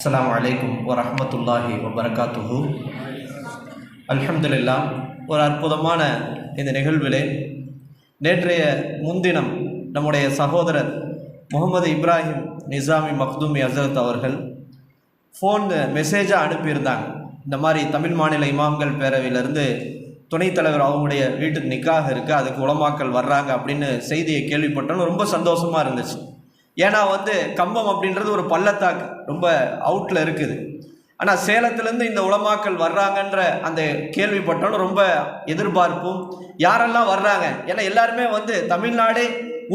அஸ்ஸலாமு அலைக்கும் வரஹ்மத்துல்லாஹி வபரகாத்துஹு. அல்ஹம்துலில்லாஹ். ஒரு அற்புதமான இந்த நிகழ்விலே நேற்றைய முன்தினம் நம்முடைய சகோதரர் முகமது இப்ராஹிம் நிசாமி மக்தூமி ஹசரத் அவர்கள் ஃபோன் மெசேஜாக அனுப்பியிருந்தாங்க. இந்த மாதிரி தமிழ் மாநில இமாம்கள் பேரவையிலேருந்து துணைத் தலைவர் அவங்களுடைய வீட்டுக்கு நிக்காக இருக்குது, அதுக்கு உலமாக்கள் வர்றாங்க அப்படின்னு செய்தியை கேள்விப்பட்டோன்னு ரொம்ப சந்தோஷமாக இருந்துச்சு. ஏன்னா கம்பம் அப்படின்றது ஒரு பள்ளத்தாக்கு, ரொம்ப அவுட்டில் இருக்குது. ஆனால் சேலத்திலேருந்து இந்த உலமாக்கள் வர்றாங்கன்ற அந்த கேள்விப்பட்டோன்னு ரொம்ப எதிர்பார்ப்பும், யாரெல்லாம் வர்றாங்க, ஏன்னா எல்லாருமே தமிழ்நாடே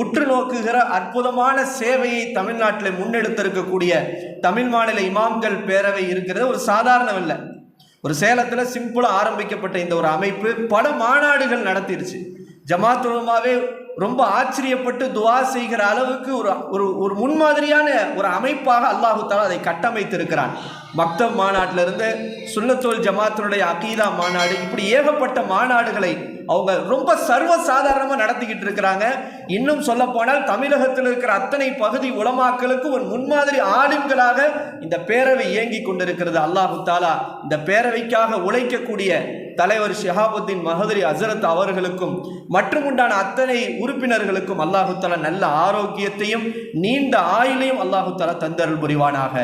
உற்று நோக்குகிற அற்புதமான சேவையை தமிழ்நாட்டில் முன்னெடுத்திருக்கக்கூடிய தமிழ் மாநில இமாம்கள் பேரவை இருக்கிறது ஒரு சாதாரணம் இல்லை. ஒரு சேலத்தில் சிம்பிளாக ஆரம்பிக்கப்பட்ட இந்த ஒரு அமைப்பு பல மாநாடுகள் நடத்திடுச்சு. ஜமாத் உலமாவே ரொம்ப ஆச்சரியப்பட்டு துவா செய்கிற அளவுக்கு ஒரு ஒரு முன்மாதிரியான ஒரு அமைப்பாக அல்லாஹு தஆலா அதை கட்டமைத்திருக்கிறான். மக்தப் மாநாட்டிலிருந்து சுன்னத்துல் ஜமாத்தினுடைய அகீதா மாநாடு, இப்படி ஏகப்பட்ட மாநாடுகளை அவங்க ரொம்ப சர்வசாதாரணமாக நடத்திக்கிட்டு இருக்கிறாங்க. இன்னும் சொல்ல போனால் தமிழகத்தில் இருக்கிற அத்தனை பகுதி உலமாக்களுக்கு ஒரு முன்மாதிரி ஆலிம்களாக இந்த பேரவை இயங்கி கொண்டிருக்கிறது. அல்லாஹு தஆலா இந்த பேரவைக்காக உழைக்கக்கூடிய தலைவர் ஷிஹாபுத்தீன் மஹதரி ஹசரத் அவர்களுக்கும் மற்றும் உண்டான அத்தனை உறுப்பினர்களுக்கும் அல்லாஹு தஆலா நல்ல ஆரோக்கியத்தையும் நீண்ட ஆயுளையும் அல்லாஹு தஆலா தந்தருள் புரிவானாக.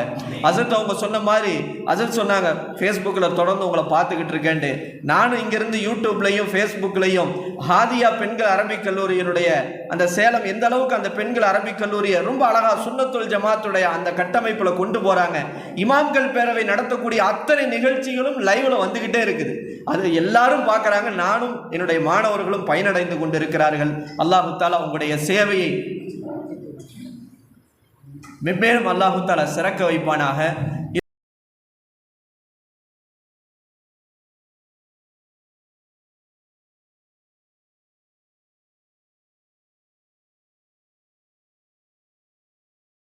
ஹசரத் அவங்க சொன்ன மாதிரி ஹசரத் சொன்னாங்க, ஃபேஸ்புக்கில் தொடர்ந்து உங்களை பார்த்துக்கிட்டு இருக்கேன்ட்டு. நானும் இங்கிருந்து யூடியூப்லையும் ஃபேஸ்புக்லையும் ஹாதியா பெண்கள் அரபிக் கல்லூரியினுடைய அந்த சேலம் எந்த அளவுக்கு அந்த பெண்கள் அரபிக் கல்லூரியை ரொம்ப அழகா சுன்னத்துல் ஜமாத்துடைய அந்த கட்டமைப்பில் கொண்டு போறாங்க. இமாம்கள் பேரவை நடத்தக்கூடிய அத்தனை நிகழ்ச்சிகளும் லைவ்ல வந்துகிட்டே இருக்குது. அது எல்லாரும் பார்க்குறாங்க. நானும் என்னுடைய மாணவர்களும் பயனடைந்து கொண்டிருக்கிறார்கள். அல்லாஹு தஆலா உங்களுடைய சேவையை மென்மேலும் அல்லாஹு தஆலா சிறக்க வைப்பானாக.